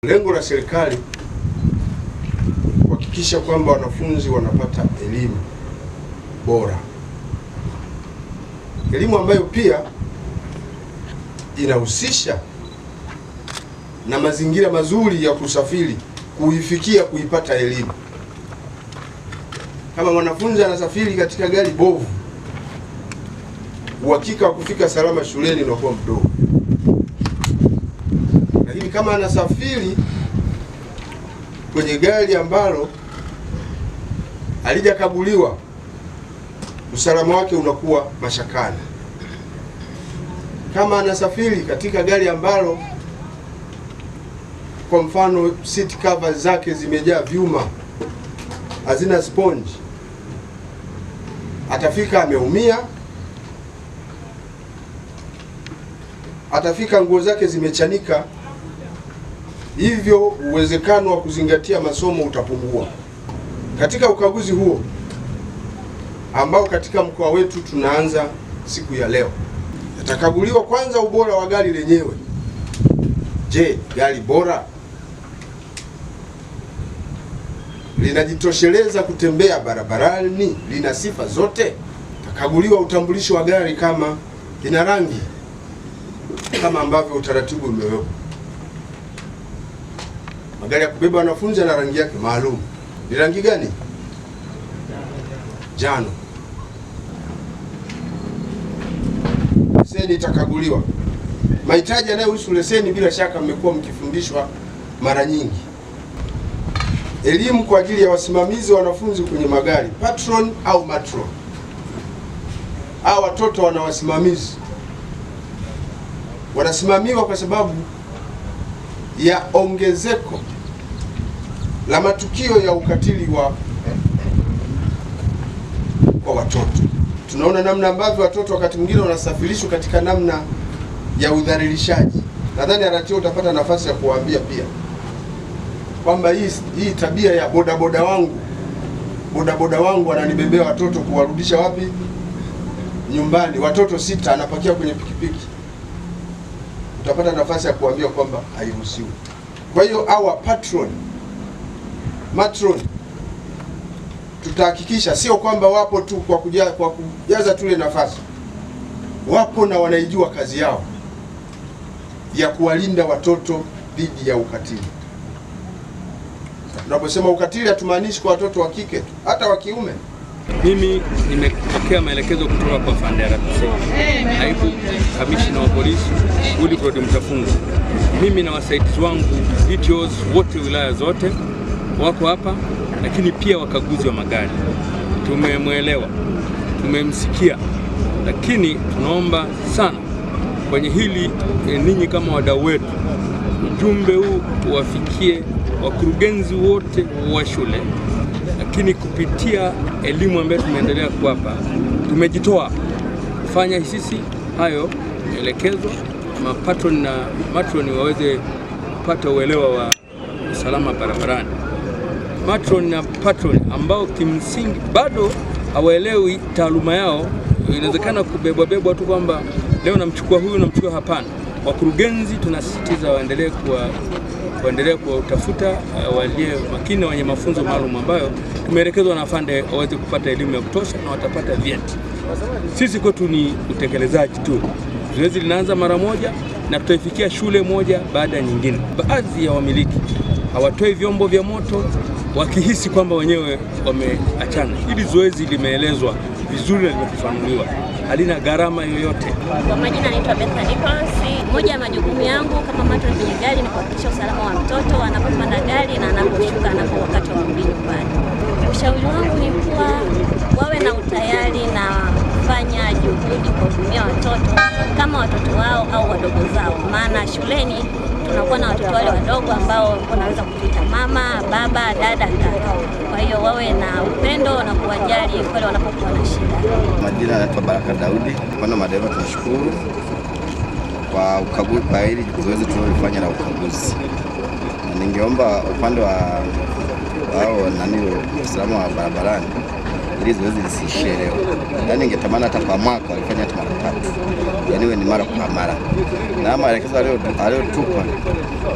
Lengo la serikali kuhakikisha kwamba wanafunzi wanapata elimu bora, elimu ambayo pia inahusisha na mazingira mazuri ya kusafiri kuifikia kuipata elimu. Kama mwanafunzi anasafiri katika gari bovu, uhakika wa kufika salama shuleni unakuwa mdogo. Lakini kama anasafiri kwenye gari ambalo halijakaguliwa, usalama wake unakuwa mashakani. Kama anasafiri katika gari ambalo kwa mfano seat covers zake zimejaa vyuma, hazina sponge, atafika ameumia, atafika nguo zake zimechanika, hivyo uwezekano wa kuzingatia masomo utapungua. Katika ukaguzi huo ambao katika mkoa wetu tunaanza siku ya leo, yatakaguliwa kwanza ubora wa gari lenyewe. Je, gari bora linajitosheleza kutembea barabarani? Lina sifa zote? Takaguliwa utambulisho wa gari, kama ina rangi kama ambavyo utaratibu umewekwa. Magari ya kubeba wanafunzi yana rangi yake maalum. Ni rangi gani? Njano. Leseni itakaguliwa. Mahitaji yanayohusu leseni bila shaka mmekuwa mkifundishwa mara nyingi. Elimu kwa ajili ya wasimamizi wa wanafunzi kwenye magari, patron au matron. Hao watoto wana wasimamizi, wanasimamiwa kwa sababu ya ongezeko la matukio ya ukatili kwa watoto. Tunaona namna ambavyo watoto wakati mwingine wanasafirishwa katika namna ya udhalilishaji. Nadhani RTO utapata nafasi ya kuwaambia pia kwamba hii tabia ya bodaboda wangu ananibebea watoto kuwarudisha wapi? Nyumbani. Watoto 6 anapakia kwenye pikipiki. Utapata nafasi ya kuambia kwamba hairuhusiwi. Kwa hiyo our matron tutahakikisha sio kwamba wapo tu kwa kujaza tule nafasi, wapo na wanaijua kazi yao ya kuwalinda watoto dhidi ya ukatili. Tunaposema ukatili hatumaanishi kwa watoto wa kike tu, hata wa kiume. Mimi nimepokea maelekezo kutoka kwa Afande RPC, naibu kamishna wa polisi Wilbrod Mtafungu. Mimi na wasaidizi wangu DTOs wote wilaya zote wako hapa, lakini pia wakaguzi wa magari. Tumemwelewa, tumemsikia, lakini tunaomba sana kwenye hili ninyi kama wadau wetu, ujumbe huu uwafikie wakurugenzi wote wa shule, lakini kupitia elimu ambayo tumeendelea kuwapa, tumejitoa kufanya sisi hayo elekezo, mapatron na matroni waweze kupata uelewa wa usalama barabarani. Matron na patron ambao kimsingi bado hawaelewi taaluma yao, inawezekana kubebwa tu kwamba leo namchukua huyu namchukua, hapana. Wakurugenzi tunasisitiza waendelee kuwatafuta walio makini wenye mafunzo maalum ambayo tumeelekezwa na afande waweze kupata elimu ya kutosha na watapata vyeti. Sisi kwetu ni utekelezaji tu. Zoezi linaanza mara moja na tutaifikia shule moja baada ya nyingine. Baadhi ya wamiliki hawatoi vyombo vya moto wakihisi kwamba wenyewe wameachana. Hili zoezi limeelezwa vizuri na limefafanuliwa, halina gharama yoyote. Kwa majina naitwa Betha Nicholas. Moja ya majukumu yangu kama matron kwenye gari ni kuhakikisha usalama wa mtoto anapopanda gari na anaposhuka wakati wa kurudi nyumbani. Ushauri wangu ni kuwa wawe na utayari na kufanya juhudi kuhudumia watoto kama watoto wao au wadogo zao, maana shuleni tunakuwa na watoto wale wadogo ambao wanaweza kutuita mama, baba, dada, kaka. Kwa hiyo wawe na upendo na kuwajali pale wanapokuwa na shida. Majina yanaitwa Baraka Daudi. Kwa madereva tunashukuru kwa ukaguzi, kwa hili zoezi tulilofanya la ukaguzi. Na ningeomba upande wa usalama wa barabarani ili zoezi lisiishie leo. Yaani ningetamani hata kwa mwaka walifanya hata mara 3, yaani iwe ni mara kwa mara, na maelekezo aliyotupa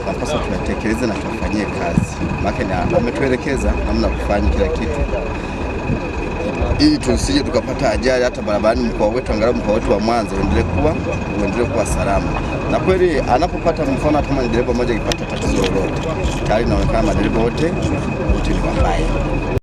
napaswa tuyatekeleze na tuwafanyie kazi, maana ametuelekeza namna kufanya kila kitu ili tusije tukapata ajali hata barabarani. Mkoa wetu, angalau mkoa wetu wa Mwanza uendelee kuwa salama. Na kweli anapopata mfano hata kama dereva mmoja akipata tatizo lolote, tayari inaonekana madereva wote ni wabaya.